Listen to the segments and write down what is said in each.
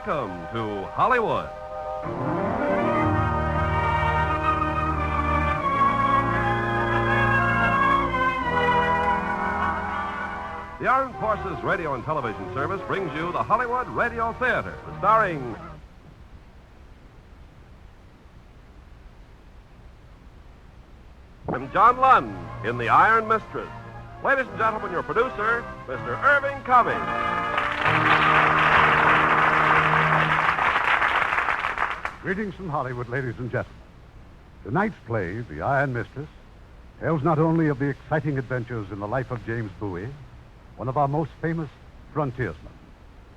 Welcome to Hollywood. The Armed Forces Radio and Television Service brings you the Hollywood Radio Theater, starring John Lund in The Iron Mistress. Ladies and gentlemen, your producer, Mr. Irving Covey. Greetings from Hollywood, ladies and gentlemen. Tonight's play, The Iron Mistress, tells not only of the exciting adventures in the life of James Bowie, one of our most famous frontiersmen,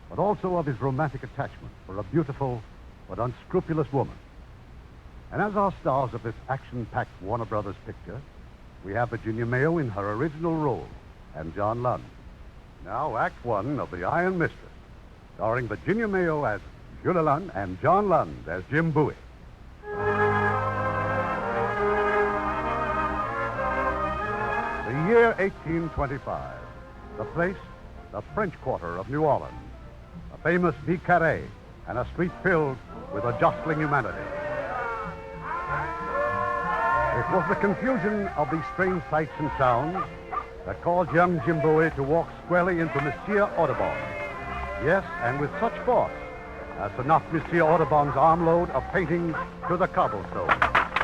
but also of his romantic attachment for a beautiful but unscrupulous woman. And as our stars of this action-packed Warner Brothers picture, we have Virginia Mayo in her original role and John Lund. Now, Act One of The Iron Mistress, starring Virginia Mayo as Julia Lund and John Lund as Jim Bowie. The year 1825. The place, the French Quarter of New Orleans. A famous Vie Carrée and a street filled with a jostling humanity. It was the confusion of these strange sights and sounds that caused young Jim Bowie to walk squarely into Monsieur Audubon. Yes, and with such force as to knock Monsieur Audubon's armload of paintings to the cobblestone.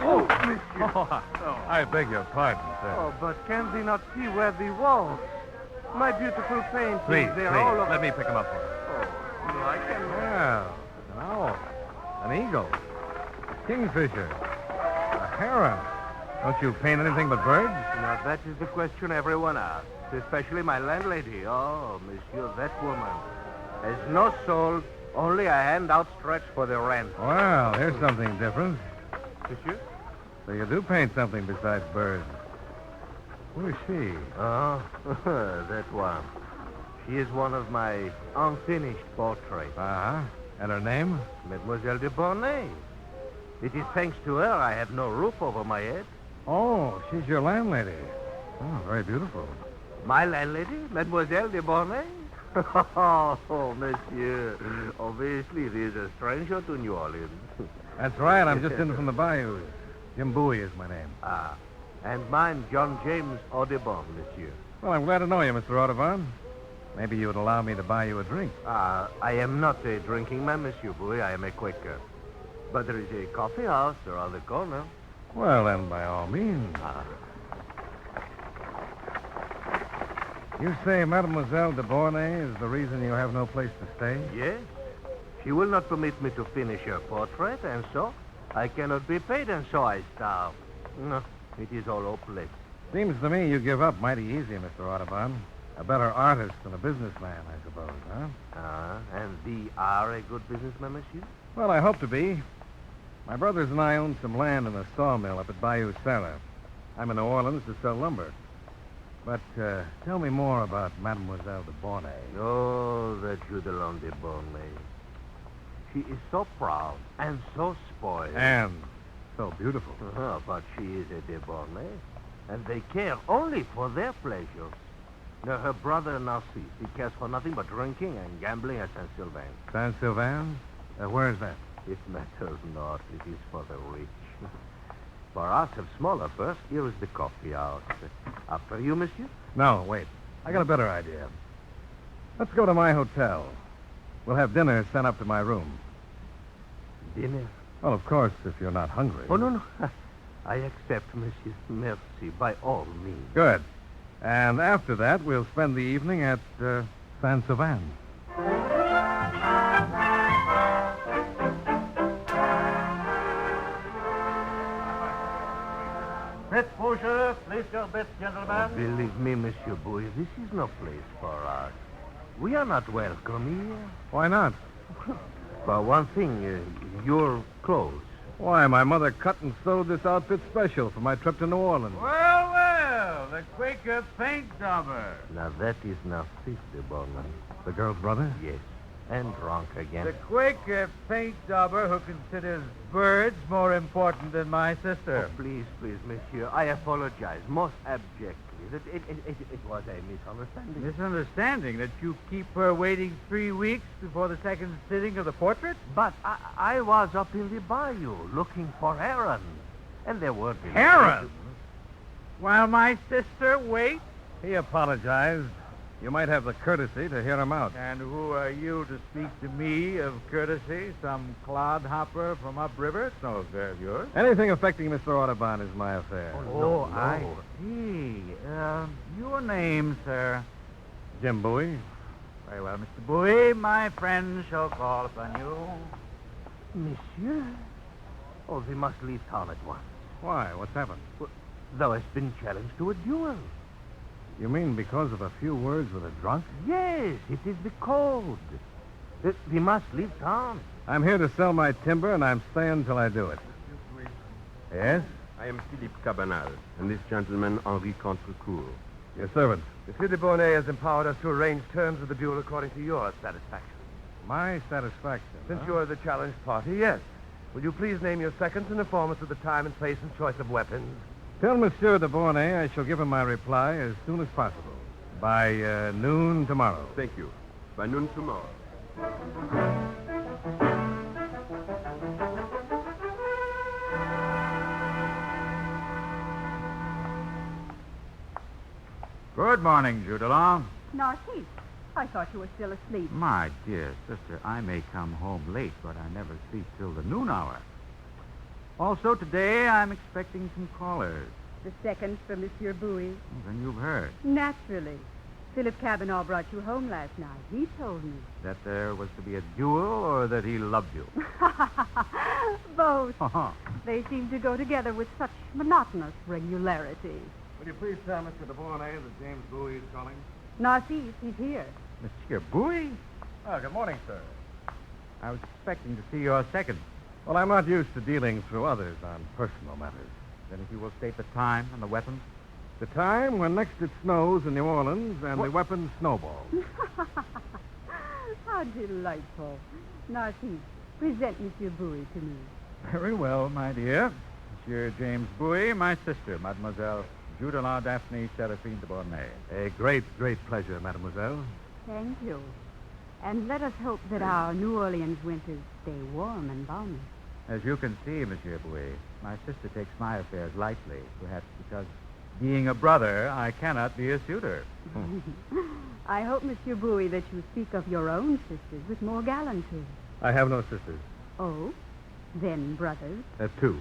Oh, Monsieur. Oh, I beg your pardon, sir. Oh, but can they not see where they walk? My beautiful paintings, Please, they're all over... let me pick them up for you. Oh, no, I can... Well, an owl, an eagle, a kingfisher, a heron. Don't you paint anything but birds? Now, that is the question everyone asks, especially my landlady. Oh, monsieur, that woman has no soul, only a hand outstretched for the rent. Well, here's something different. Monsieur? So you do paint something besides birds. Who is she? Oh, that one. She is one of my unfinished portraits. Uh-huh. And her name? Mademoiselle de Bornay. It is thanks to her I have no roof over my head. Oh, she's your landlady. Oh, very beautiful. My landlady, Mademoiselle de Bornay? Oh, monsieur. Obviously, it is a stranger to New Orleans. That's right. I'm just in from the bayous. Jim Bowie is my name. Ah, and mine, John James Audubon, monsieur. Well, I'm glad to know you, Mr. Audubon. Maybe you would allow me to buy you a drink. I am not a drinking man, Monsieur Bowie. I am a Quaker. But there is a coffee house around the corner. Well, then, by all means. You say Mademoiselle de Bornay is the reason you have no place to stay? Yes. She will not permit me to finish her portrait, and so I cannot be paid, and so I starve. No, it is all hopeless. Seems to me you give up mighty easy, Mr. Audubon. A better artist than a businessman, I suppose, huh? And thee are a good businessman, monsieur? Well, I hope to be. My brothers and I own some land in a sawmill up at Bayou Sara. I'm in New Orleans to sell lumber. But tell me more about Mademoiselle de Bornay. Oh, that Judelon de Bornay. She is so proud and so spoiled. And so beautiful. But she is a de Bornay, and they care only for their pleasures. Now, her brother Narcisse, he cares for nothing but drinking and gambling at Saint-Sylvain. Saint-Sylvain? Where is that? It matters not. It is for the rich. For us of smaller purse, here is the coffee house. After you, monsieur? No, wait. I got a better idea. Let's go to my hotel. We'll have dinner sent up to my room. Dinner? Well, of course, if you're not hungry. Oh, no. I accept, monsieur. Merci, by all means. Good. And after that, we'll spend the evening at Saint-Sylvain. Bet, Boucher. Place your bets, gentlemen. Oh, believe me, Monsieur Bowie, this is no place for us. We are not welcome here. Why not? For one thing, your clothes. Why, my mother cut and sewed this outfit special for my trip to New Orleans. Well, the Quaker paint dauber. Now, that is Narcisse de Bornay. The girl's brother? Yes, and drunk again. The Quaker paint dauber who considers birds more important than my sister. Oh, please, monsieur, I apologize most abjectly. It was a misunderstanding. Misunderstanding that you keep her waiting 3 weeks before the second sitting of the portrait? But I was up in the bayou looking for herons, and there were... Herons? While my sister waits? He apologized. You might have the courtesy to hear him out. And who are you to speak to me of courtesy? Some clodhopper from upriver? It's no affair of yours. Anything affecting Mr. Audubon is my affair. Oh, I see. Your name, sir? Jim Bowie? Very well, Mr. Bowie. My friend shall call upon you. Monsieur? Oh, we must leave town at once. Why? What's happened? Well, thou hast been challenged to a duel. You mean because of a few words with a drunk? Yes, it is the code. We must leave town. I'm here to sell my timber, and I'm staying till I do it. Yes? I am Philippe Cabanal, and this gentleman, Henri Contrecoeur. Your servant. Monsieur de Bornay has empowered us to arrange terms of the duel according to your satisfaction. My satisfaction. Since you are the challenged party, yes. Will you please name your seconds and inform us of the time and place and choice of weapons? Tell Monsieur de Bornay I shall give him my reply as soon as possible. By noon tomorrow. Thank you. By noon tomorrow. Good morning, Judelon. Narcisse, I thought you were still asleep. My dear sister, I may come home late, but I never sleep till the noon hour. Also, today I'm expecting some callers. The second for Monsieur Bowie. Then you've heard. Naturally. Philip Cavanaugh brought you home last night. He told me. That there was to be a duel or that he loved you? Both. They seem to go together with such monotonous regularity. Will you please tell Mr. de Bornay that James Bowie is calling? Narcisse, he's here. Monsieur Bowie? Oh, good morning, sir. I was expecting to see your second. Well, I'm not used to dealing through others on personal matters. Then if you will state the time and the weapons. The time when next it snows in New Orleans and the weapon snowballs. How delightful. Narcisse, present Monsieur Bowie to me. Very well, my dear. Monsieur James Bowie, my sister, Mademoiselle Judelon Daphne Seraphine de Bornay. A great, great pleasure, mademoiselle. Thank you. And let us hope that our New Orleans winters stay warm and balmy. As you can see, Monsieur Bowie, my sister takes my affairs lightly, perhaps because, being a brother, I cannot be a suitor. I hope, Monsieur Bowie, that you speak of your own sisters with more gallantry. I have no sisters. Oh? Then brothers? Two.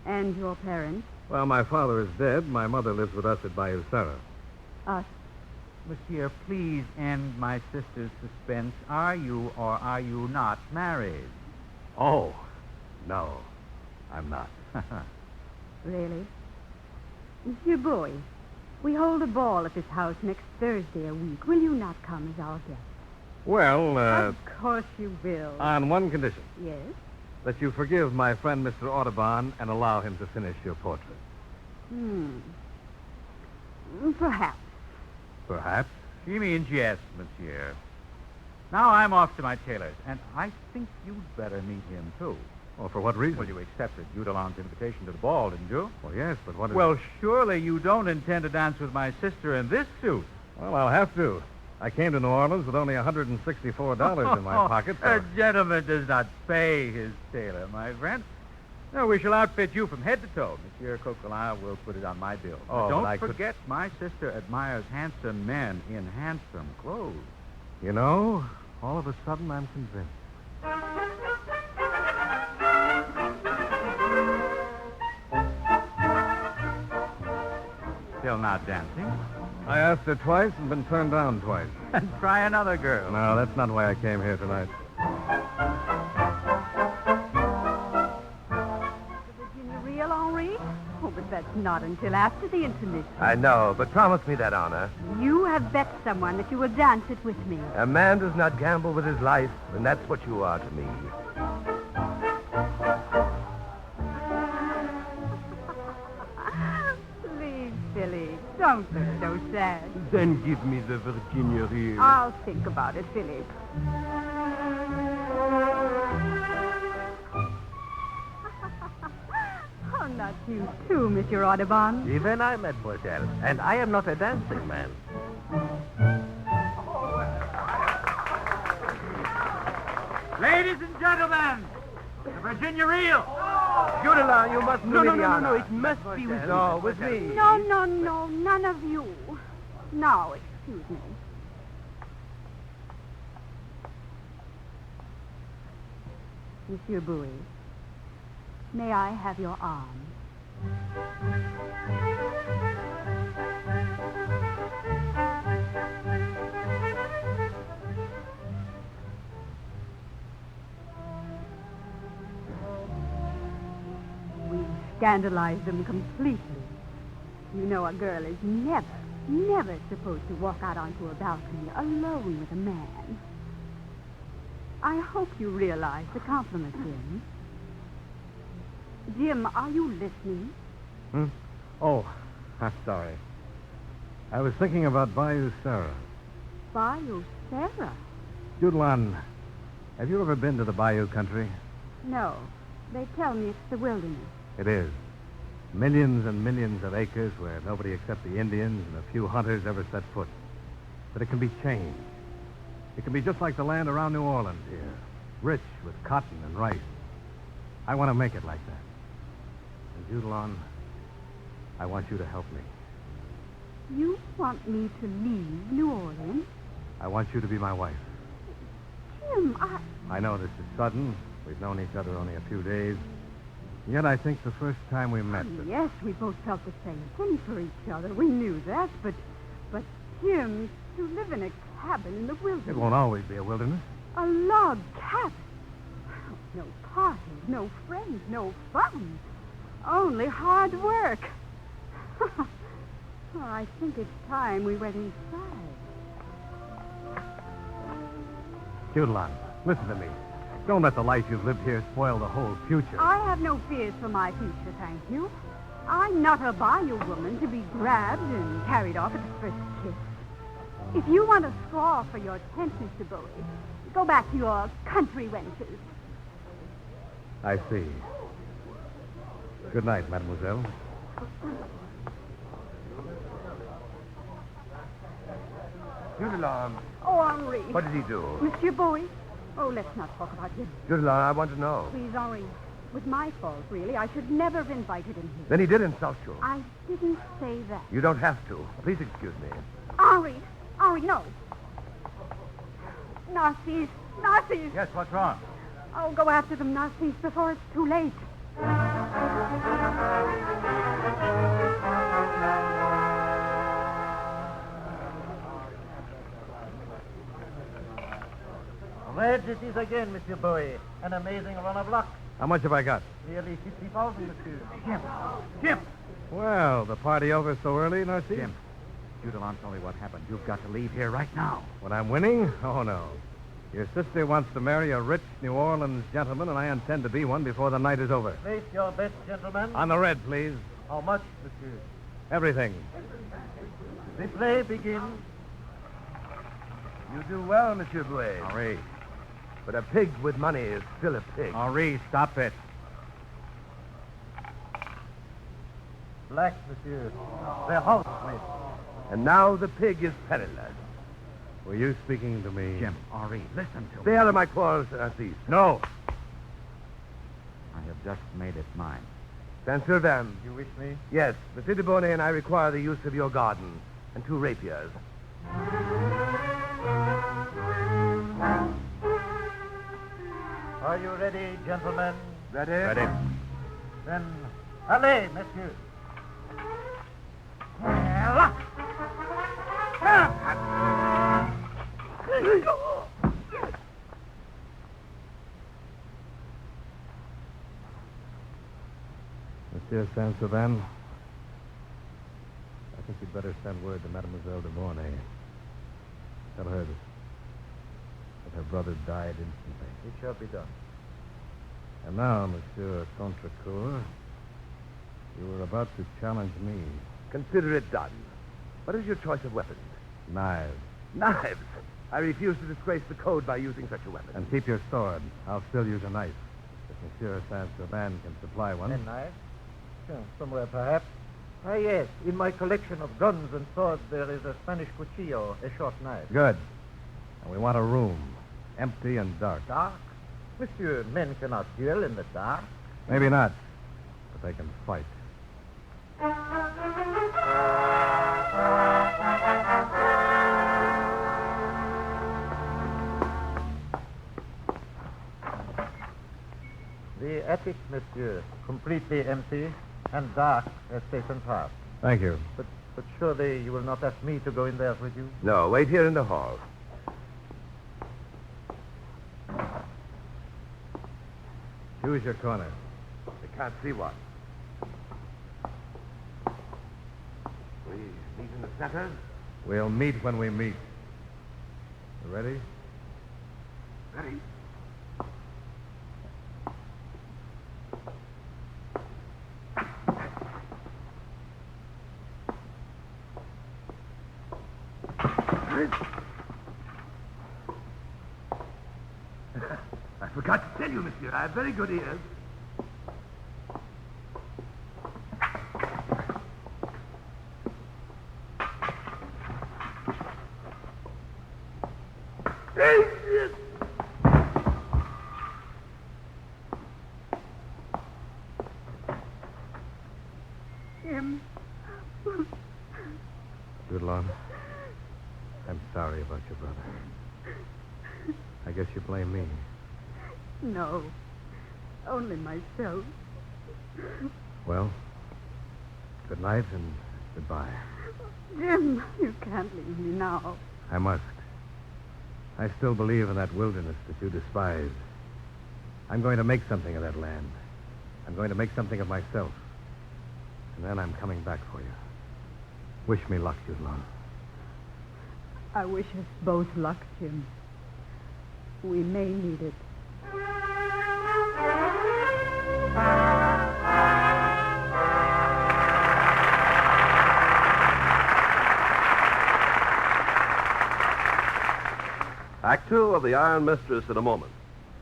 And your parents? Well, my father is dead. My mother lives with us at Bayou Sarah. Us. Monsieur, please end my sister's suspense. Are you or are you not married? Oh, no, I'm not. Really? Monsieur Bowie, we hold a ball at this house next Thursday a week. Will you not come as our guest? Well, Of course you will. on one condition. Yes? That you forgive my friend Mr. Audubon and allow him to finish your portrait. Perhaps. Perhaps. She means yes, monsieur. Now I'm off to my tailor's, and I think you'd better meet him, too. Well, for what reason? Well, you accepted Judelon's invitation to the ball, didn't you? Well, yes, but what is... Well, surely you don't intend to dance with my sister in this suit. Well, I'll have to. I came to New Orleans with only $164 in my pocket. So... A gentleman does not pay his tailor, my friend. No, we shall outfit you from head to toe. Monsieur Coquelin will put it on my bill. Oh, don't but I forget, my sister admires handsome men in handsome clothes. You know, all of a sudden I'm convinced. Still not dancing? I asked her twice and been turned down twice. And try another girl. No, that's not why I came here tonight. The Virginia Reel, Henri? Oh, but that's not until after the intermission. I know, but promise me that honor. You have bet someone that you will dance it with me. A man does not gamble with his life, and that's what you are to me. Please, Philly, don't look so sad. Then give me the Virginia Reel. I'll think about it, Philip. Oh, not you too, Monsieur Audubon. Even I, mademoiselle. And I am not a dancing man. Ladies and gentlemen, the Virginia Reel. Judela, you must No. It must be with No, with me. No, none of you. Now, excuse me. Monsieur Bowie, may I have your arm? We scandalized them completely. You know, a girl is never supposed to walk out onto a balcony alone with a man. I hope you realize the compliment, Jim. Jim, are you listening? Oh, I'm sorry. I was thinking about Bayou Sarah. Bayou Sarah? Judelon, have you ever been to the Bayou country? No. They tell me it's the wilderness. It is. Millions and millions of acres where nobody except the Indians and a few hunters ever set foot. But it can be changed. It can be just like the land around New Orleans here, rich with cotton and rice. I want to make it like that. And Judelon, I want you to help me. You want me to leave New Orleans? I want you to be my wife. Jim, I know this is sudden. We've known each other only a few days. Yet I think the first time we met... Yes, we both felt the same thing for each other. We knew that, but Jim, to live in a cabin in the wilderness... It won't always be a wilderness. A log cabin. No parties, no friends, no fun. Only hard work. Well, I think it's time we went inside. Judelon, listen to me. Don't let the life you've lived here spoil the whole future. I have no fears for my future, thank you. I'm not a bayou woman to be grabbed and carried off at the first kiss. If you want a straw for your tent, Mr. Bowie, go back to your country wenches. I see. Good night, mademoiselle. Judela, Oh, Henri. what did he do? Monsieur Bowie? Oh, let's not talk about him. Judela, I want to know. Please, Henri. It was my fault, really. I should never have invited him here. Then he did insult you. I didn't say that. You don't have to. Please excuse me. Henri, no. Narcisse. Yes, what's wrong? Oh, go after them, Narcisse, before it's too late. Red it is again, Monsieur Bowie. An amazing run of luck. How much have I got? Nearly 50,000, Monsieur. Jim! Well, the party over so early, Narcisse? Jim, Judelon told me what happened. You've got to leave here right now. When I'm winning? Oh, no. Your sister wants to marry a rich New Orleans gentleman, and I intend to be one before the night is over. Place your bets, gentlemen. On the red, please. How much, Monsieur? Everything. The play begins. You do well, Monsieur Bouet. Henri. But a pig with money is still a pig. Henri, stop it. Black, Monsieur. The house, please. And now the pig is penniless. Were you speaking to me? Jim, Henri, listen to me. Stay out of my quarrels, Narcisse. No. I have just made it mine. Saint-Sylvain. You wish me? Yes, Monsieur de Bonnet and I require the use of your garden and 2 rapiers. Are you ready, gentlemen? Ready? Ready. Then, allez, Monsieur. Monsieur Saint-Sylvain, I think you'd better send word to Mademoiselle de Mornay. Tell her that her brother died instantly. It shall be done. And now, Monsieur Contrecoeur, you were about to challenge me. Consider it done. What is your choice of weapons? Knives. Knives. I refuse to disgrace the code by using such a weapon. And keep your sword. I'll still use a knife. If Monsieur Saint-Sylvain can supply one. And knives? Somewhere, perhaps. Ah, yes. In my collection of guns and swords, there is a Spanish cuchillo, a short knife. Good. And we want a room. Empty and dark. Dark? Monsieur, men cannot duel in the dark. Maybe not. But they can fight. The attic, monsieur, completely empty and dark as Satan's heart. Thank you. But surely you will not ask me to go in there with you? No, wait here in the hall. Choose your corner. I can't see one. We meet in the center. We'll meet when we meet. You ready? Ready. I forgot to tell you, monsieur, I have very good ears. Jim. Goodlon, I'm sorry about your brother. I guess you blame me. No. Only myself. Well, good night and goodbye. Jim, you can't leave me now. I must. I still believe in that wilderness that you despise. I'm going to make something of that land. I'm going to make something of myself. And then I'm coming back for you. Wish me luck, Goodlon. I wish us both luck, Jim. We may need it. Act 2 of The Iron Mistress in a moment.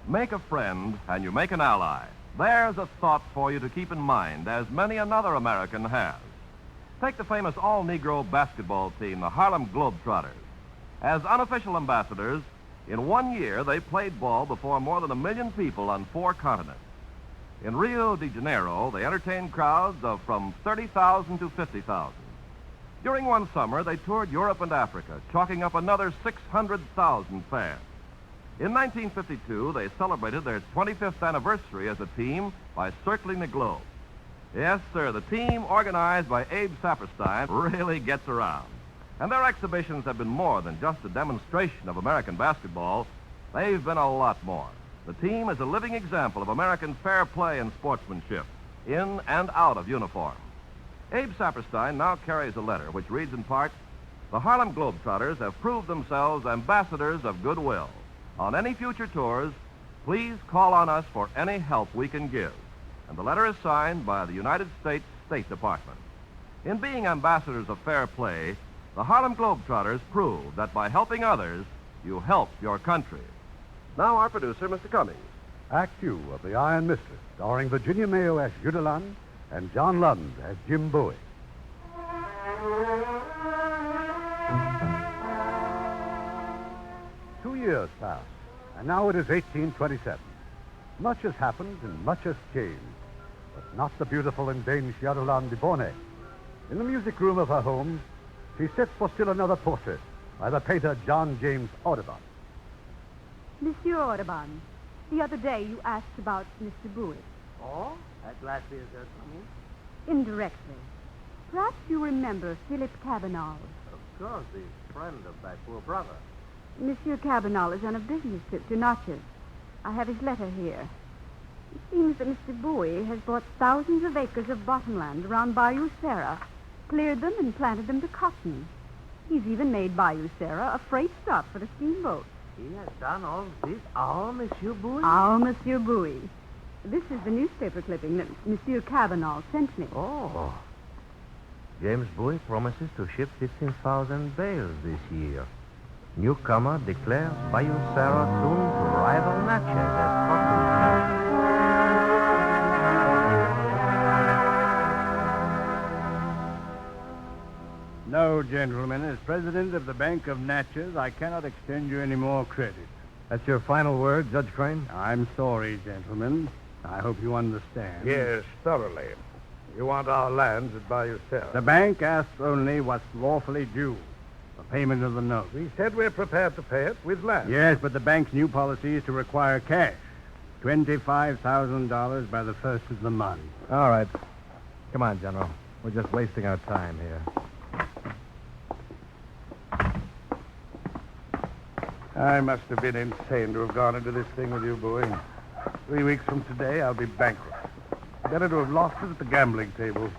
Make a friend and you make an ally. There's a thought for you to keep in mind, as many another American has. Take the famous all-Negro basketball team, the Harlem Globetrotters. As unofficial ambassadors, in 1 year they played ball before more than 1 million people on 4 continents. In Rio de Janeiro, they entertained crowds of from 30,000 to 50,000. During one summer, they toured Europe and Africa, chalking up another 600,000 fans. In 1952, they celebrated their 25th anniversary as a team by circling the globe. Yes, sir, the team organized by Abe Saperstein really gets around. And their exhibitions have been more than just a demonstration of American basketball. They've been a lot more. The team is a living example of American fair play and sportsmanship, in and out of uniform. Abe Saperstein now carries a letter which reads in part, "The Harlem Globetrotters have proved themselves ambassadors of goodwill. On any future tours, please call on us for any help we can give." And the letter is signed by the United States State Department. In being ambassadors of fair play, the Harlem Globetrotters prove that by helping others, you help your country. Now our producer, Mr. Cummings. Act 2 of The Iron Mistress, starring Virginia Mayo as Judelan and John Lund as Jim Bowie. Two years passed, and now it is 1827. Much has happened and much has changed, but not the beautiful and vain Judelan de Bournay. In the music room of her home, she sits for still another portrait by the painter John James Audubon. Monsieur Audubon, the other day you asked about Mr. Bowie. Oh? At last is there coming? Indirectly. Perhaps you remember Philip Cabanal. Of course, the friend of my poor brother. Monsieur Cabanal is on a business trip to Natchez. I have his letter here. It seems that Mr. Bowie has bought thousands of acres of bottomland around Bayou Sarah, cleared them and planted them to cotton. He's even made Bayou Sarah a freight stop for the steamboat. He has done all this? Our Monsieur Bowie? Our Monsieur Bowie. This is the newspaper clipping that Monsieur Cabanal sent me. Oh. James Bowie promises to ship 15,000 bales this year. Newcomer declares Bayou Sarah soon to rival Natchez as cotton. No, gentlemen. As president of the Bank of Natchez, I cannot extend you any more credit. That's your final word, Judge Crane? I'm sorry, gentlemen. I hope you understand. Yes, thoroughly. You want our lands by yourself. The bank asks only what's lawfully due. The payment of the note. We said we're prepared to pay it with land. Yes, but the bank's new policy is to require cash. $25,000 by the first of the month. All right. Come on, General. We're just wasting our time here. I must have been insane to have gone into this thing with you, Bowie. 3 weeks from today, I'll be bankrupt. Better to have lost it at the gambling table.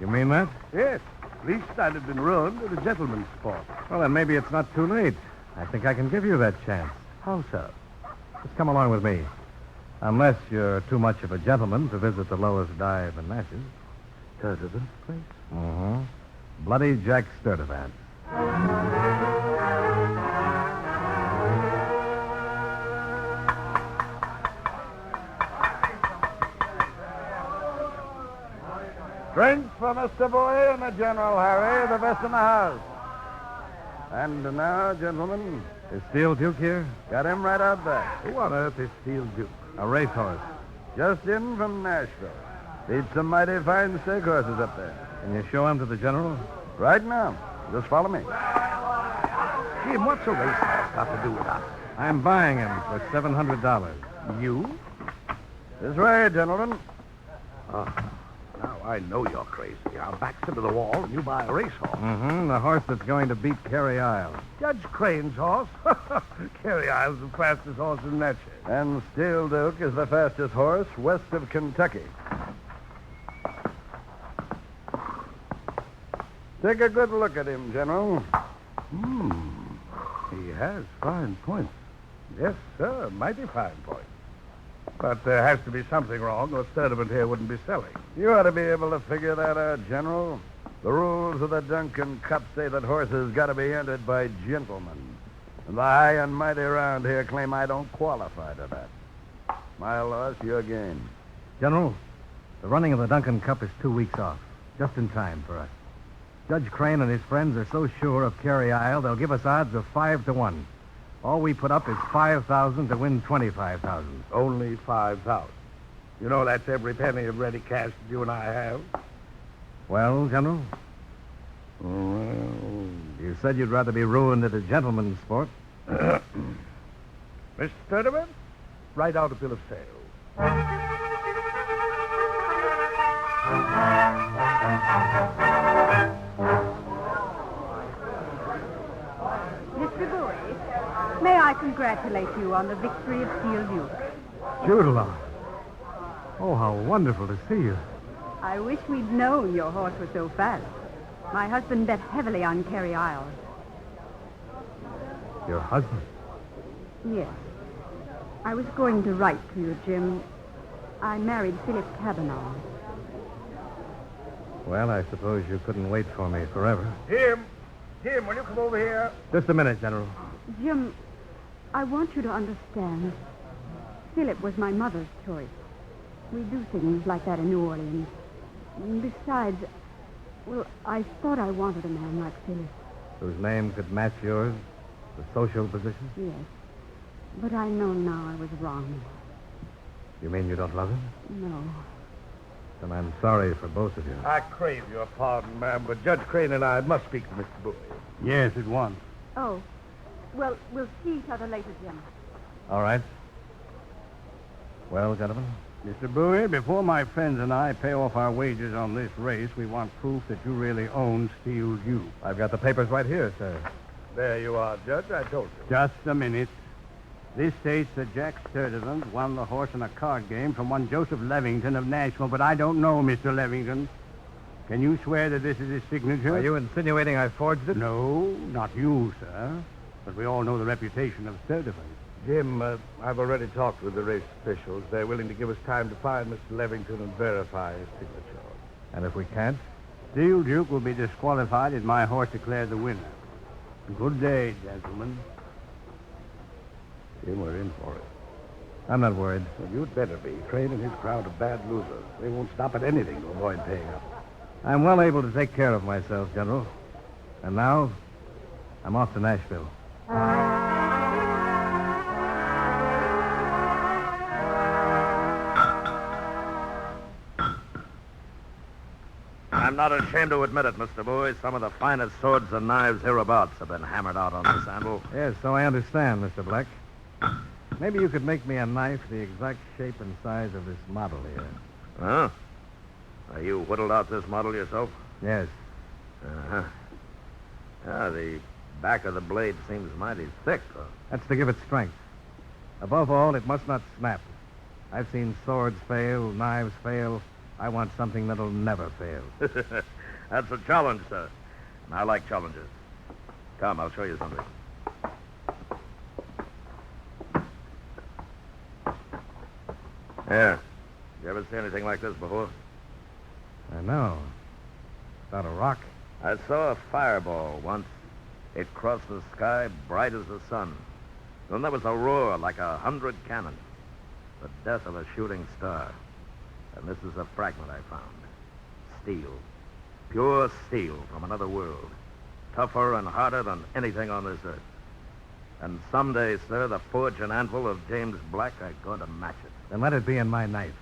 You mean that? Yes. At least I'd have been ruined at a gentleman's sport. Well, then maybe it's not too late. I think I can give you that chance. How so? Just come along with me. Unless you're too much of a gentleman to visit the lowest dive in Natchez. Sturdivant's place? Mm-hmm. Bloody Jack Sturdivant. Drink for Mr. Bowie and the General, Harry, the best in the house. And now, gentlemen, Is Steel Duke here? got him right out back. Who on earth is Steel Duke? A racehorse. Just in from Nashville. Beats some mighty fine steak horses up there. Can you show him to the General? Right now. Just follow me. Jim, what's a racehorse got to do with us? I'm buying him for $700. You? This way, gentlemen. Now I know you're crazy. Our back's into the wall, and you buy a racehorse. Mm-hmm. The horse that's going to beat Carey Isle. Judge Crane's horse? Carey Isle's the fastest horse in Natchez. And Steel Duke is the fastest horse west of Kentucky. Take a good look at him, General. He has fine points. Yes, sir, mighty fine points. But there has to be something wrong, or Sturdivant here wouldn't be selling. You ought to be able to figure that out, General. The rules of the Duncan Cup say that horses got to be entered by gentlemen. And the high and mighty around here claim I don't qualify to that. My loss, your gain. General, the running of the Duncan Cup is 2 weeks off. Just in time for us. Judge Crane and his friends are so sure of Carey Isle, they'll give us odds of 5-1. All we put up is $5,000 to win $25,000. Only $5,000. You know that's every penny of ready cash that you and I have. Well, General, Well, you said you'd rather be ruined at a gentleman's sport. Mr. Sturdivant, write out a bill of sale. Mr. Bowie, may I congratulate you on the victory of Steel Duke? Judah. Oh, how wonderful to see you. I wish we'd known your horse was so fast. My husband bet heavily on Carey Isle. Your husband? Yes. I was going to write to you, Jim. I married Philip Kavanaugh. Well, I suppose you couldn't wait for me forever. Jim, will you come over here? Just a minute, General. Jim, I want you to understand. Philip was my mother's choice. We do things like that in New Orleans. Besides, well, I thought I wanted a man like Philip. Whose name could match yours? The social position? Yes. But I know now I was wrong. You mean you don't love him? No. Then I'm sorry for both of you. I crave your pardon, ma'am, but Judge Crane and I must speak to Mr. Bowie. Yes, at once. Oh. Well, we'll see each other later, Jim. All right. Well, gentlemen? Mr. Bowie, before my friends and I pay off our wages on this race, we want proof that you really own Steel Duke. I've got the papers right here, sir. There you are, Judge. I told you. Just a minute. This states that Jack Sturdivant won the horse in a card game from one Joseph Levington of Nashville, but I don't know Mr. Levington. Can you swear that this is his signature? Are you insinuating I forged it? No, not you, sir. But we all know the reputation of Sturdivant. Jim, I've already talked with the race officials. They're willing to give us time to find Mr. Levington and verify his signature. And if we can't? Steel Duke will be disqualified if my horse declared the winner. Good day, gentlemen. Jim, we're in for it. I'm not worried. Well, you'd better be. Crane and his crowd are bad losers. They won't stop at anything to avoid paying up. I'm well able to take care of myself, General. And now, I'm off to Nashville. I'm not ashamed to admit it, Mr. Bowie. Some of the finest swords and knives hereabouts have been hammered out on this anvil. Yes, so I understand, Mr. Black. Maybe you could make me a knife the exact shape and size of this model here. Huh? You whittled out this model yourself? Yes. Uh-huh. The back of the blade seems mighty thick, though. That's to give it strength. Above all, it must not snap. I've seen swords fail, knives fail. I want something that'll never fail. That's a challenge, sir. And I like challenges. Come, I'll show you something. Here. You ever see anything like this before? I know. Is that a rock? I saw a fireball once. It crossed the sky bright as the sun. Then there was a roar like 100 cannon. The death of a shooting star. And this is a fragment I found. Steel. Pure steel from another world. Tougher and harder than anything on this earth. And someday, sir, the forge and anvil of James Black are going to match it. Then let it be in my knife.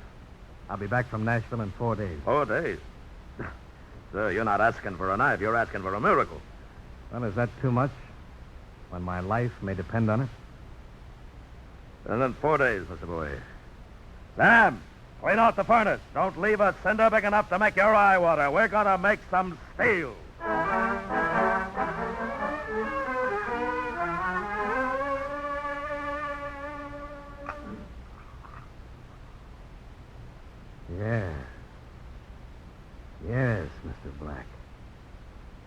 I'll be back from Nashville in 4 days. 4 days? Sir, you're not asking for a knife. You're asking for a miracle. Well, is that too much? When my life may depend on it? And then 4 days, Mr. Bowie. Sam, clean out the furnace. Don't leave a cinder big enough to make your eye water. We're going to make some steel. Yes. Yes, Mr. Black.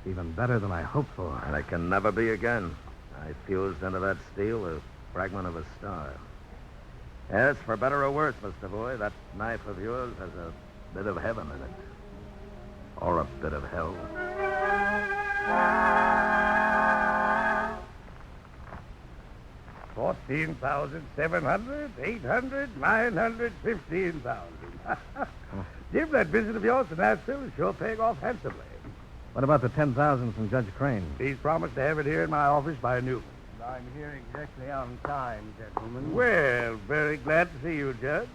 Even better than I hoped for. And it can never be again. I fused into that steel a fragment of a star. Yes, for better or worse, Mr. Boy, that knife of yours has a bit of heaven in it. Or a bit of hell. $14,700, $800, $900, $15,000. Jim, that visit of yours to Nashville is sure paying off handsomely. What about the $10,000 from Judge Crane? He's promised to have it here in my office by noon. I'm here exactly on time, gentlemen. Well, very glad to see you, Judge.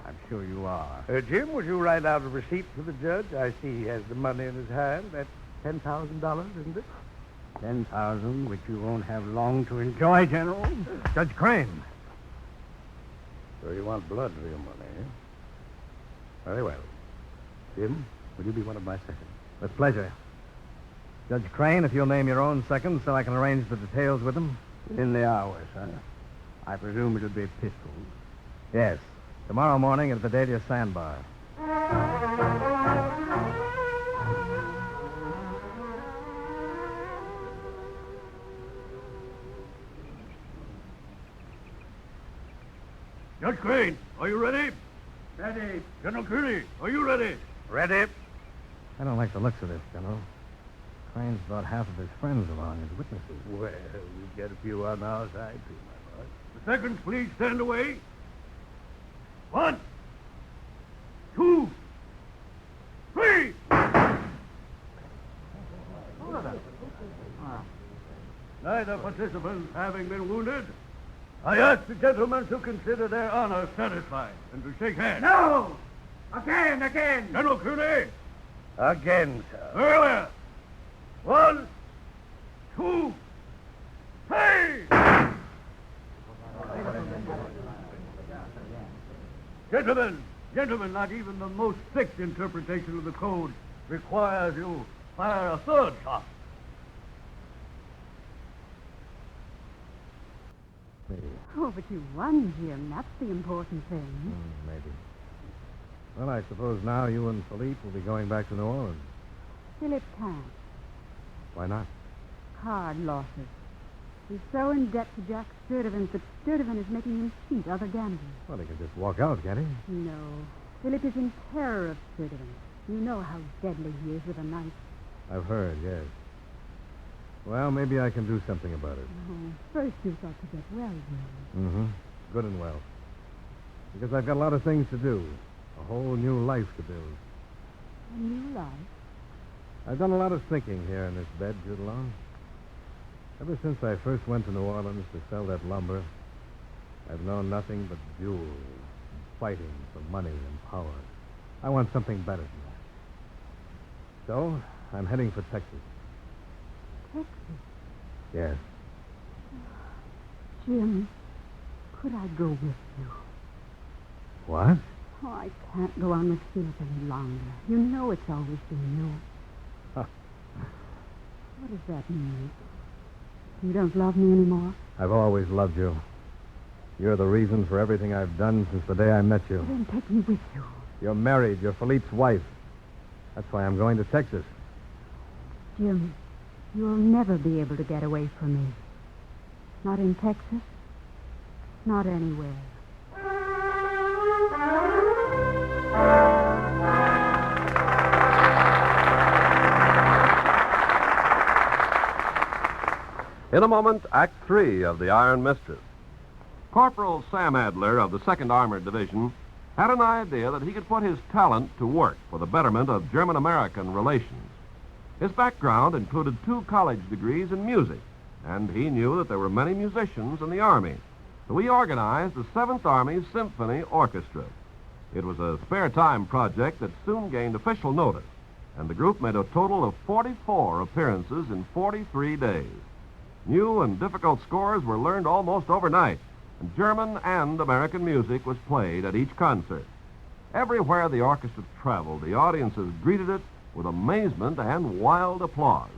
I'm sure you are. Jim, would you write out a receipt for the judge? I see he has the money in his hand. That's $10,000, isn't it? 10,000, which you won't have long to enjoy, General. Judge Crane. So you want blood for your money, eh? Very well. Jim, will you be one of my seconds? With pleasure. Judge Crane, if you'll name your own second so I can arrange the details with him. Within the hour, sir. I presume it'll be pistols. Yes. Tomorrow morning at the Vidalia Sandbar. Judge Crane, are you ready? Ready. General Kearney, are you ready? Ready. I don't like the looks of this, General. Crane's brought half of his friends along as witnesses. Well, we've got a few on our side, too, my boy. The seconds, please stand away. 1, 2, 3. Neither participant having been wounded, I ask the gentlemen to consider their honor satisfied and to shake hands. No! Again! General Kearney. Again, sir. Very well. 1, 2, 3. Gentlemen, not even the most strict interpretation of the code requires you fire a third shot. Oh, but you won, Jim. That's the important thing. Maybe. Well, I suppose now you and Philippe will be going back to New Orleans. Philip can't. Why not? Card losses. He's so in debt to Jack Sturdivant that Sturdivant is making him cheat other gamblers. Well, he can just walk out, can't he? No. Philip is in terror of Sturdivant. You know how deadly he is with a knife. I've heard, yes. Well, maybe I can do something about it. Oh, first you've got to get well, Jim. Mm-hmm. Good and well. Because I've got a lot of things to do. A whole new life to build. A new life? I've done a lot of thinking here in this bed, Jude Law. Ever since I first went to New Orleans to sell that lumber, I've known nothing but duels and fighting for money and power. I want something better than that. So, I'm heading for Texas. Texas? Yes. Jim, could I go with you? What? Oh, I can't go on with Philip any longer. You know it's always been you. Huh. What does that mean? You don't love me anymore? I've always loved you. You're the reason for everything I've done since the day I met you. Then take me with you. You're married. You're Philippe's wife. That's why I'm going to Texas. Jim, you'll never be able to get away from me. Not in Texas. Not anywhere. In a moment, Act 3 of The Iron Mistress. Corporal Sam Adler of the 2nd Armored Division had an idea that he could put his talent to work for the betterment of German-American relations. His background included 2 college degrees in music, and he knew that there were many musicians in the Army. So he organized the 7th Army Symphony Orchestra. It was a spare-time project that soon gained official notice, and the group made a total of 44 appearances in 43 days. New and difficult scores were learned almost overnight, and German and American music was played at each concert. Everywhere the orchestra traveled, the audiences greeted it with amazement and wild applause.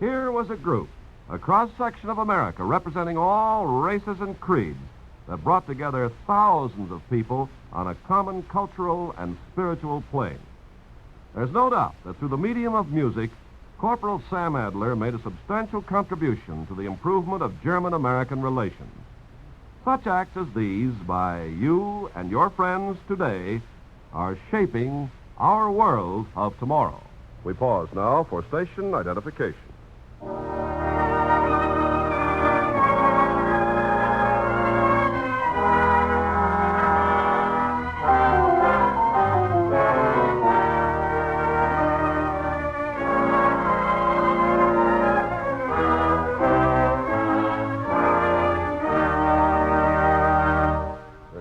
Here was a group, a cross-section of America representing all races and creeds, that brought together thousands of people on a common cultural and spiritual plane. There's no doubt that through the medium of music, Corporal Sam Adler made a substantial contribution to the improvement of German-American relations. Such acts as these by you and your friends today are shaping our world of tomorrow. We pause now for station identification.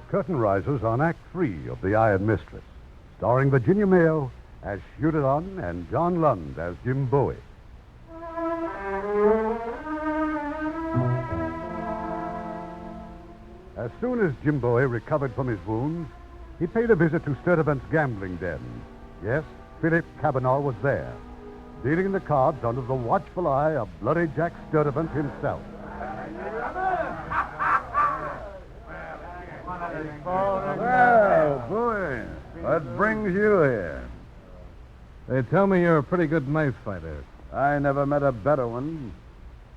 Curtain rises on Act 3 of The Iron Mistress, starring Virginia Mayo as Shooter-on and John Lund as Jim Bowie. As soon as Jim Bowie recovered from his wounds, he paid a visit to Sturtevant's gambling den. Yes, Philip Cavanaugh was there, dealing the cards under the watchful eye of Bloody Jack Sturtevant himself. Well, boy, what brings you here? They tell me you're a pretty good knife fighter. I never met a better one.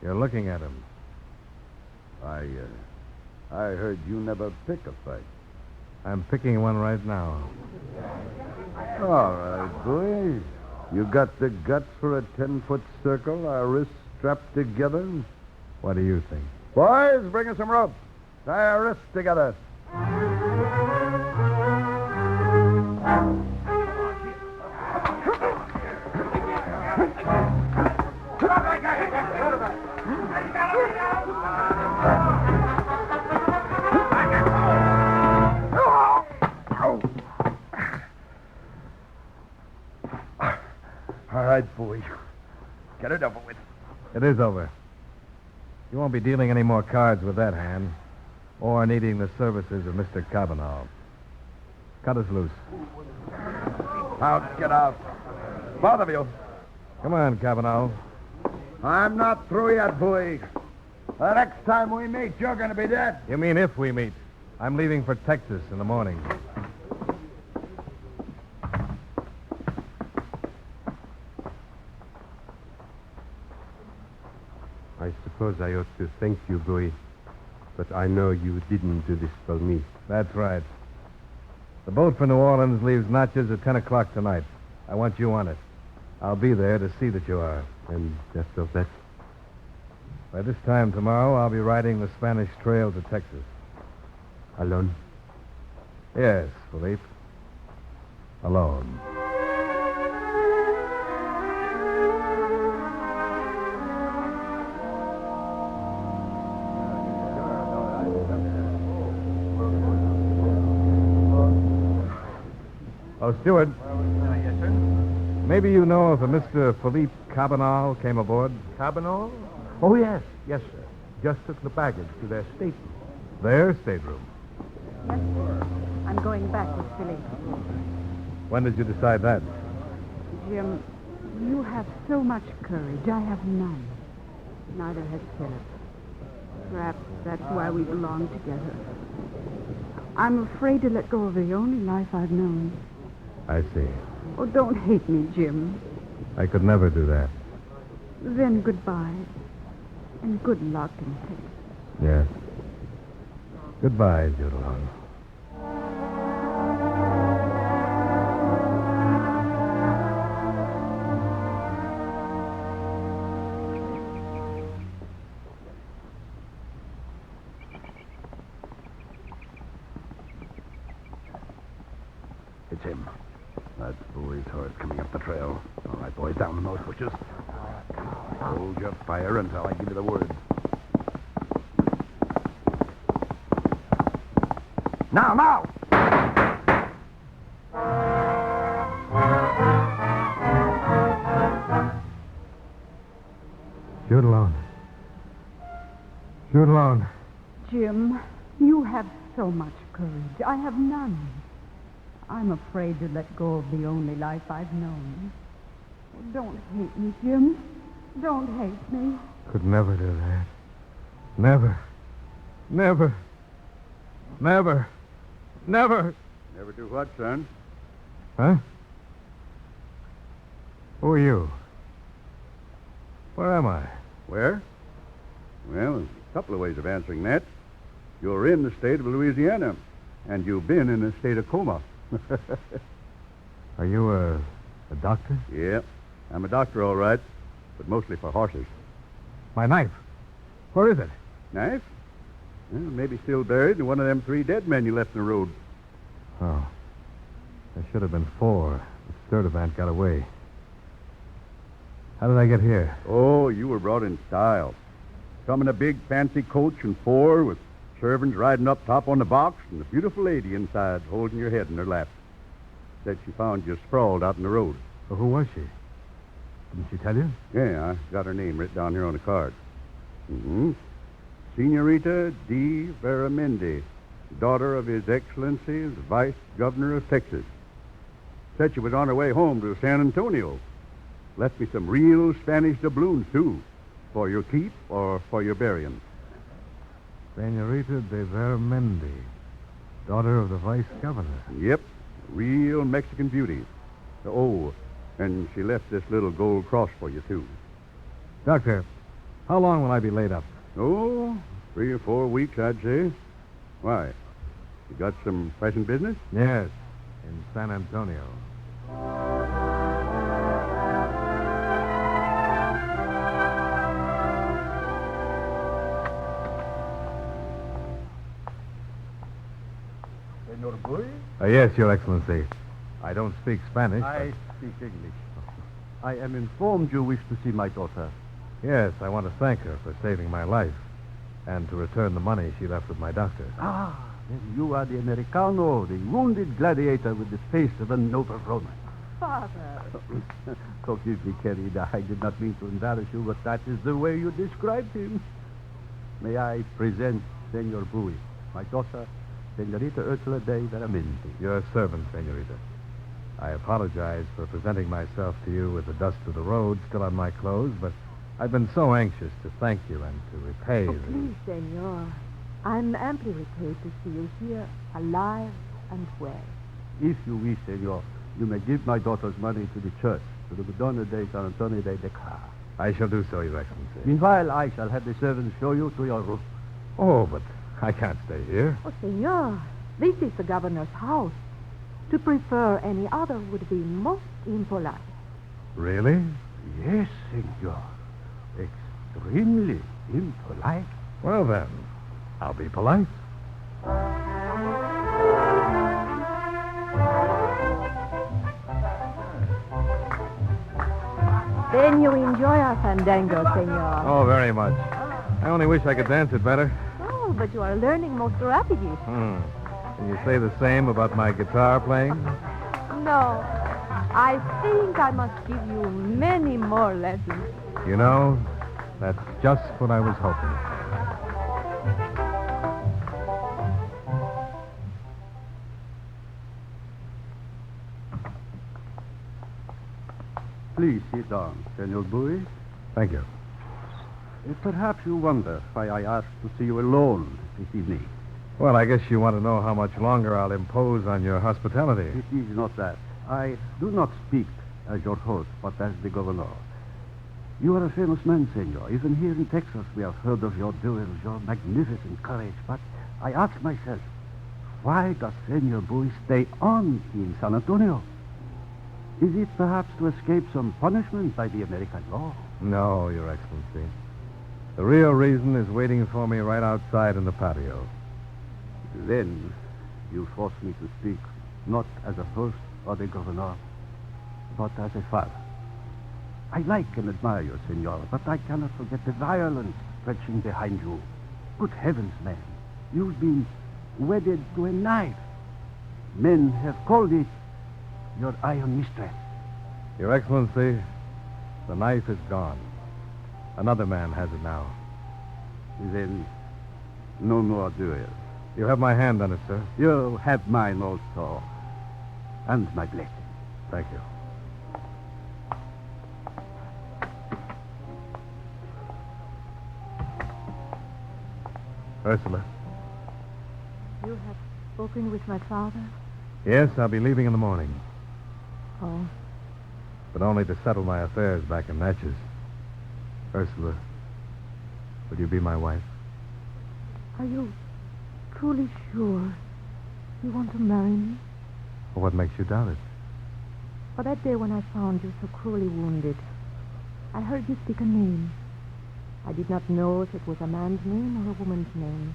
You're looking at him. I heard you never pick a fight. I'm picking one right now. All right, boy. You got the guts for a 10-foot circle, our wrists strapped together? What do you think? Boys, bring us some rope. Tie our wrists together. All right, boy. Get it over with. It is over. You won't be dealing any more cards with that hand, or needing the services of Mr. Cavanaugh. Cut us loose. Out, get out. Both of you. Come on, Cavanaugh. I'm not through yet, boy. The next time we meet, you're going to be dead. You mean if we meet? I'm leaving for Texas in the morning. I suppose I ought to thank you, Bowie, but I know you didn't do this for me. That's right. The boat for New Orleans leaves Natchez at 10 o'clock tonight. I want you on it. I'll be there to see that you are. And after that? By this time tomorrow, I'll be riding the Spanish Trail to Texas. Alone? Yes, Philippe. Alone. Oh, steward. Yes, sir. Maybe you know if a Mr. Philippe Cabanal came aboard? Cabanal? Oh, yes. Yes, sir. Just took the baggage to their stateroom. Their stateroom. Yes, sir. I'm going back with Philip. When did you decide that? Jim, you have so much courage. I have none. Neither has Philip. Perhaps that's why we belong together. I'm afraid to let go of the only life I've known. I see. Oh, don't hate me, Jim. I could never do that. Then goodbye. And good luck in things. Yes. Goodbye, Judelon. It's him. That's Bowie's horse coming up the trail. All right, boys, down in those bushes. Hold your fire until I give you the word. Now! Judelon. Judelon. Jim, you have so much courage. I have none. I'm afraid to let go of the only life I've known. Don't hate me, Jim. Don't hate me. Could never do that. Never. Never. Never. Never. Never do what, son? Huh? Who are you? Where am I? Where? Well, there's a couple of ways of answering that. You're in the state of Louisiana, and you've been in the state of coma. Are you a doctor? Yeah, I'm a doctor, all right, but mostly for horses. My knife. Where is it? Knife? Well, maybe still buried in one of them 3 dead men you left in the road. Oh. There should have been 4. The Sturdivant got away. How did I get here? Oh, you were brought in style. Come in a big fancy coach and 4 with servants riding up top on the box and a beautiful lady inside holding your head in her lap. Said she found you sprawled out in the road. Well, who was she? Didn't she tell you? Yeah, I got her name written down here on the card. Mm-hmm. Senorita D. Veramendi, daughter of His Excellency, the Vice Governor of Texas. Said she was on her way home to San Antonio. Left me some real Spanish doubloons, too, for your keep or for your burying. Senorita de Veramendi, daughter of the Vice Governor. Yep, real Mexican beauty. Oh, and she left this little gold cross for you, too. Doctor, how long will I be laid up? Oh, 3 or 4 weeks, I'd say. Why? You got some pressing business? Yes, in San Antonio. Senor Boy? Yes, Your Excellency. I don't speak Spanish. I speak English. I am informed you wish to see my daughter. Yes, I want to thank her for saving my life and to return the money she left with my doctor. Ah, then you are the Americano, the wounded gladiator with the face of a noble Roman. Father. Forgive me, querida. I did not mean to embarrass you, but that is the way you described him. May I present Senor Bowie, my daughter, Senorita Ursula de Veramendi. Your servant, Senorita. I apologize for presenting myself to you with the dust of the road still on my clothes, but I've been so anxious to thank you and to repay Oh, the... please, senor. I'm amply repaid to see you here, alive and well. If you wish, senor, you may give my daughter's money to the church, to the Madonna de San Antonio de Car. I shall do so, Your Excellency. Meanwhile, I shall have the servants show you to your room. Oh, but I can't stay here. Oh, senor, this is the governor's house. To prefer any other would be most impolite. Really? Yes, senor. Extremely impolite. Well, then, I'll be polite. Then you enjoy our fandango, senor. Oh, very much. I only wish I could dance it better. Oh, but you are learning most rapidly. Can you say the same about my guitar playing? no. I think I must give you many more lessons. You know, that's just what I was hoping. Please sit down, Senor Bowie. Thank you. Perhaps you wonder why I asked to see you alone this evening. Well, I guess you want to know how much longer I'll impose on your hospitality. It is not that. I do not speak as your host, but as the governor. You are a famous man, senor. Even here in Texas, we have heard of your duels, your magnificent courage. But I ask myself, why does Senor Bowie stay on in San Antonio? Is it perhaps to escape some punishment by the American law? No, Your Excellency. The real reason is waiting for me right outside in the patio. Then you force me to speak, not as a host or the governor, but as a father. I like and admire you, senor, but I cannot forget the violence stretching behind you. Good heavens, man. You've been wedded to a knife. Men have called it your iron mistress. Your Excellency, the knife is gone. Another man has it now. Then no more duels. You have my hand on it, sir. You have mine also. And my blessing. Thank you. Ursula. You have spoken with my father? Yes, I'll be leaving in the morning. Oh. But only to settle my affairs back in Natchez. Ursula, will you be my wife? Are you truly sure you want to marry me? Well, what makes you doubt it? For that day when I found you so cruelly wounded, I heard you speak a name. I did not know if it was a man's name or a woman's name.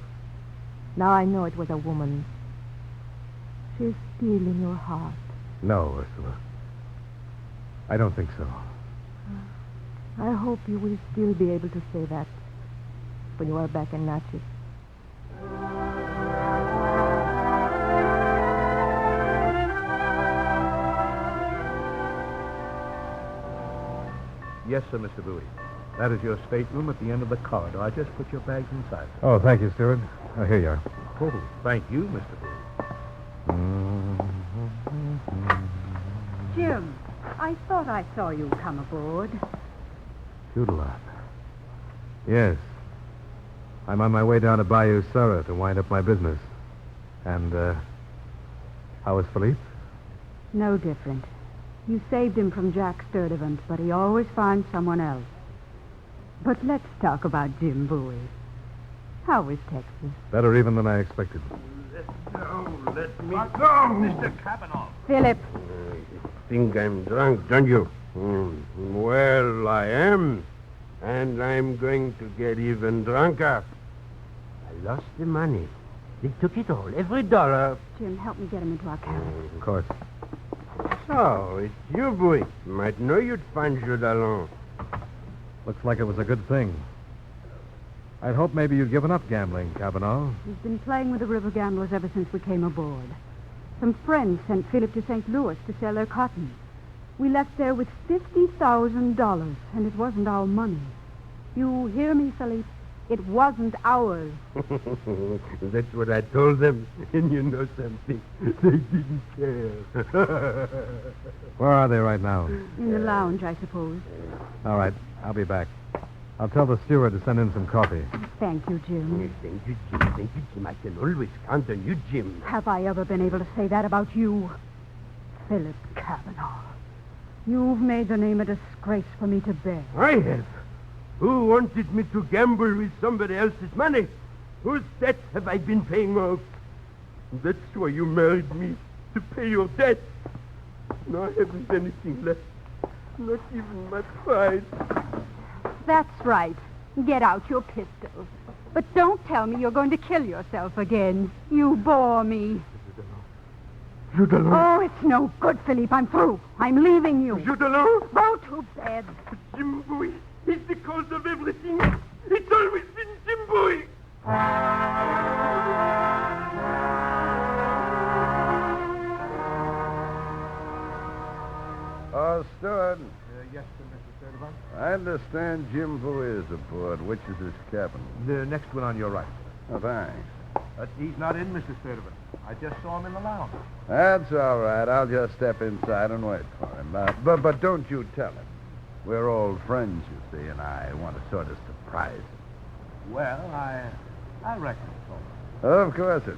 Now I know it was a woman's. She is still in your heart. No, Ursula. I don't think so. I hope you will still be able to say that when you are back in Natchez. Yes, sir, Mr. Bowie. That is your stateroom at the end of the corridor. I just put your bags inside. Oh, thank you, steward. Oh, here you are. Oh, thank you, Mr. Bowie. Jim, I thought I saw you come aboard. Toodalot. Yes. I'm on my way down to Bayou Surrey to wind up my business. And, how is Philippe? No different. You saved him from Jack Sturdivant, but he always finds someone else. But let's talk about Jim Bowie. How is Texas? Better even than I expected. Let me go! Mr. Kavanaugh. Philip. Think I'm drunk, don't you? Well, I am. And I'm going to get even drunker. I lost the money. They took it all, every dollar. Jim, help me get him into our carriage. Of course. So, it's you, boy. Might know you'd find Jude alone. Looks like it was a good thing. I'd hoped maybe you'd given up gambling, Kavanaugh. He's been playing with the river gamblers ever since we came aboard. Some friends sent Philip to St. Louis to sell their cotton. We left there with $50,000, and it wasn't our money. You hear me, Philip? It wasn't ours. That's what I told them. And you know something? They didn't care. Where are they right now? In the lounge, I suppose. All right, I'll be back. I'll tell the steward to send in some coffee. Thank you, Jim. Thank you, Jim. Thank you, Jim. I can always count on you, Jim. Have I ever been able to say that about you? Philip Kavanaugh. You've made the name a disgrace for me to bear. I have. Who wanted me to gamble with somebody else's money? Whose debts have I been paying off? That's why you married me, to pay your debt. Now I haven't anything left. Not even my pride. That's right. Get out your pistol. But don't tell me you're going to kill yourself again. You bore me. Oh, it's no good, Philippe. I'm through. I'm leaving you. Judelot? Go to bed. Jim Bowie. It's the cause of everything. It's always been Jim Bowie. I understand Jim Bowie is aboard. Which is his cabin? The next one on your right. Oh, thanks. He's not in, Mr. Sturtevant. I just saw him in the lounge. That's all right. I'll just step inside and wait for him. But don't you tell him. We're old friends, you see, and I want to sort of surprise him. Well, I reckon so. Of course it is.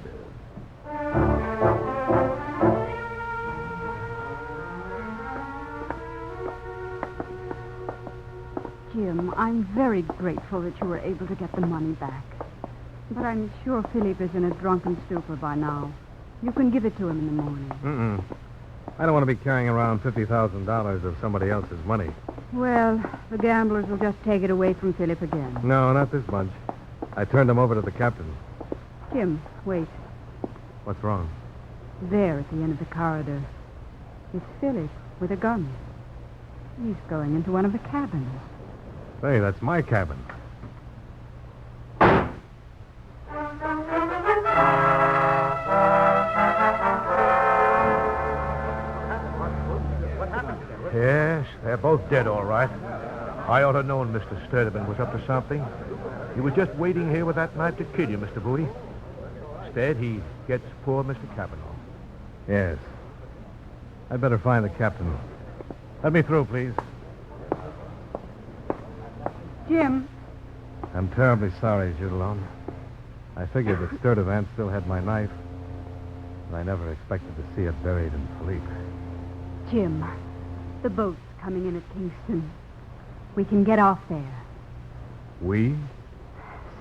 Jim, I'm very grateful that you were able to get the money back. But I'm sure Philip is in a drunken stupor by now. You can give it to him in the morning. Mm-mm. I don't want to be carrying around $50,000 of somebody else's money. Well, the gamblers will just take it away from Philip again. No, not this bunch. I turned them over to the captain. Jim, wait. What's wrong? There at the end of the corridor. It's Philip with a gun. He's going into one of the cabins. Hey, that's my cabin. Yes, they're both dead, all right. I ought to have known Mr. Sturtevant was up to something. He was just waiting here with that knife to kill you, Mr. Bowie. Instead, he gets poor Mr. Cavanaugh. Yes. I'd better find the captain. Let me through, please. Jim. I'm terribly sorry, Judelon. I figured that Sturtevant still had my knife, but I never expected to see it buried in Philippe. Jim, the boat's coming in at Kingston. We can get off there. We?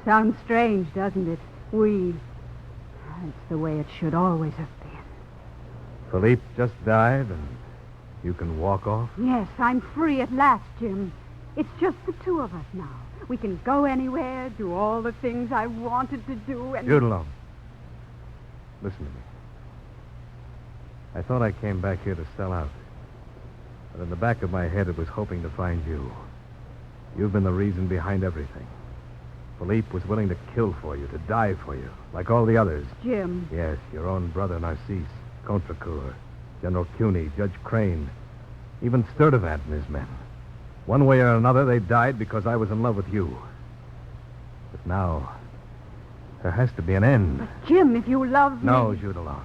Sounds strange, doesn't it? We. It's the way it should always have been. Philippe just died, and you can walk off? Yes, I'm free at last, Jim. It's just the two of us now. We can go anywhere, do all the things I wanted to do, and... Judelon, listen to me. I thought I came back here to sell out. But in the back of my head, it was hoping to find you. You've been the reason behind everything. Philippe was willing to kill for you, to die for you, like all the others. Jim. Yes, your own brother Narcisse, Contrecoeur, General Cuny, Judge Crane, even Sturtevant and his men. One way or another, they died because I was in love with you. But now, there has to be an end. But, Jim, if you love me... No, Judelon.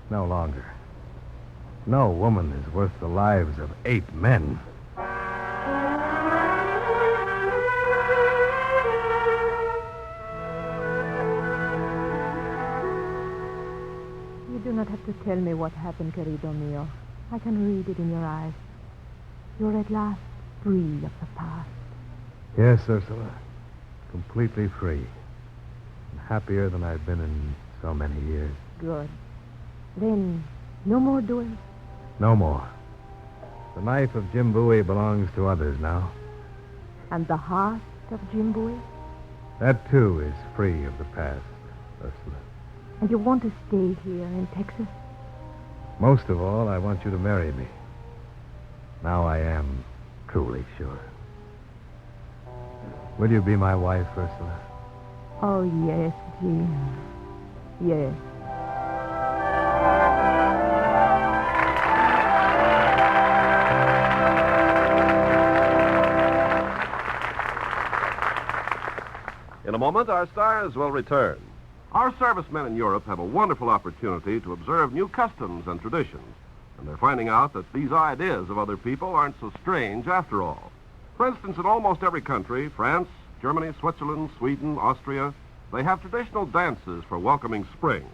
No longer. No woman is worth the lives of 8 men. You do not have to tell me what happened, querido mío. I can read it in your eyes. You're at last free of the past. Yes, Ursula. Completely free. And happier than I've been in so many years. Good. Then, no more duels? No more. The knife of Jim Bowie belongs to others now. And the heart of Jim Bowie? That, too, is free of the past, Ursula. And you want to stay here in Texas? Most of all, I want you to marry me. Now I am truly sure. Will you be my wife, Ursula? Oh, yes, Jim. Yes. In a moment, our stars will return. Our servicemen in Europe have a wonderful opportunity to observe new customs and traditions, and they're finding out that these ideas of other people aren't so strange after all. For instance, in almost every country, France, Germany, Switzerland, Sweden, Austria, they have traditional dances for welcoming spring.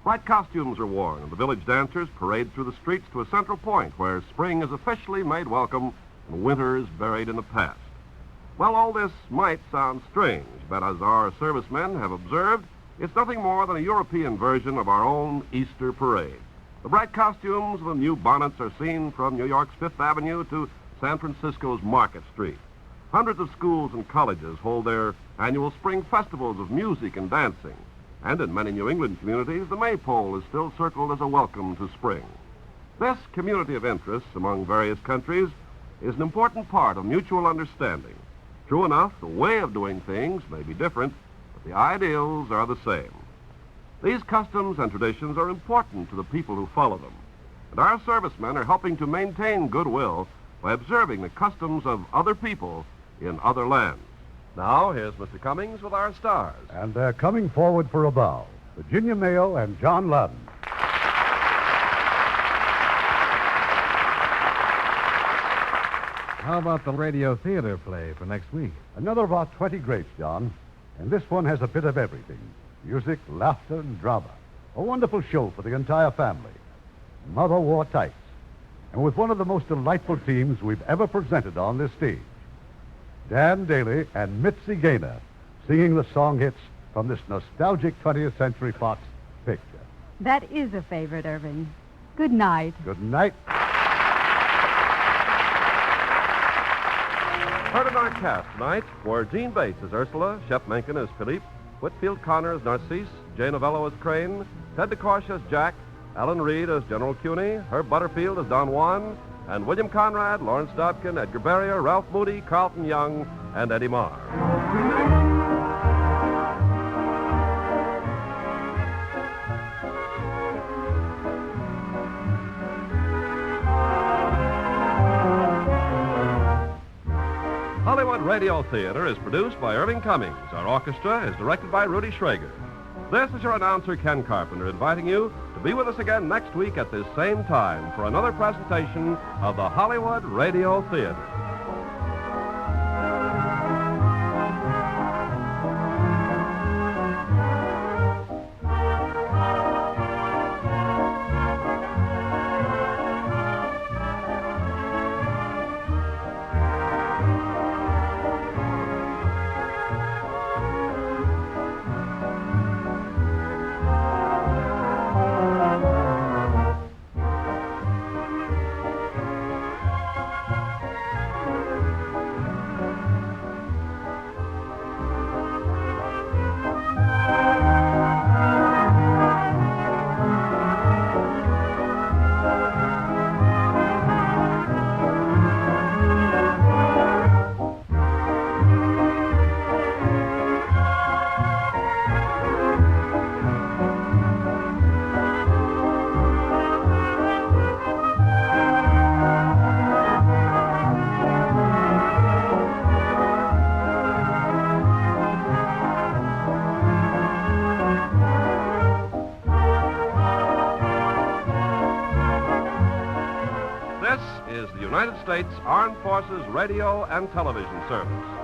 Bright costumes are worn, and the village dancers parade through the streets to a central point where spring is officially made welcome and winter is buried in the past. Well, all this might sound strange, but as our servicemen have observed, it's nothing more than a European version of our own Easter parade. The bright costumes and the new bonnets are seen from New York's Fifth Avenue to San Francisco's Market Street. Hundreds of schools and colleges hold their annual spring festivals of music and dancing. And in many New England communities, the maypole is still circled as a welcome to spring. This community of interests among various countries is an important part of mutual understanding. True enough, the way of doing things may be different, but the ideals are the same. These customs and traditions are important to the people who follow them, and our servicemen are helping to maintain goodwill by observing the customs of other people in other lands. Now, here's Mr. Cummings with our stars. And they're coming forward for a bow. Virginia Mayo and John Loudon. How about the Radio Theater play for next week? Another of our 20 greats, John. And this one has a bit of everything. Music, laughter, and drama. A wonderful show for the entire family. Mother wore tights. And with one of the most delightful teams we've ever presented on this stage. Dan Daly and Mitzi Gaynor singing the song hits from this nostalgic 20th Century Fox picture. That is a favorite, Irving. Good night. Good night. Heard in our cast tonight were Jean Bates as Ursula, Shep Menken as Philippe, Whitfield Connor as Narcisse, Jane Novello as Crane, Ted DeCorsia as Jack, Alan Reed as General Cuney, Herb Butterfield as Don Juan, and William Conrad, Lawrence Dobkin, Edgar Barrier, Ralph Moody, Carlton Young, and Eddie Marr. Hollywood Radio Theater is produced by Irving Cummings. Our orchestra is directed by Rudy Schrager. This is your announcer, Ken Carpenter, inviting you to be with us again next week at this same time for another presentation of the Hollywood Radio Theater. United States Armed Forces Radio and Television Service.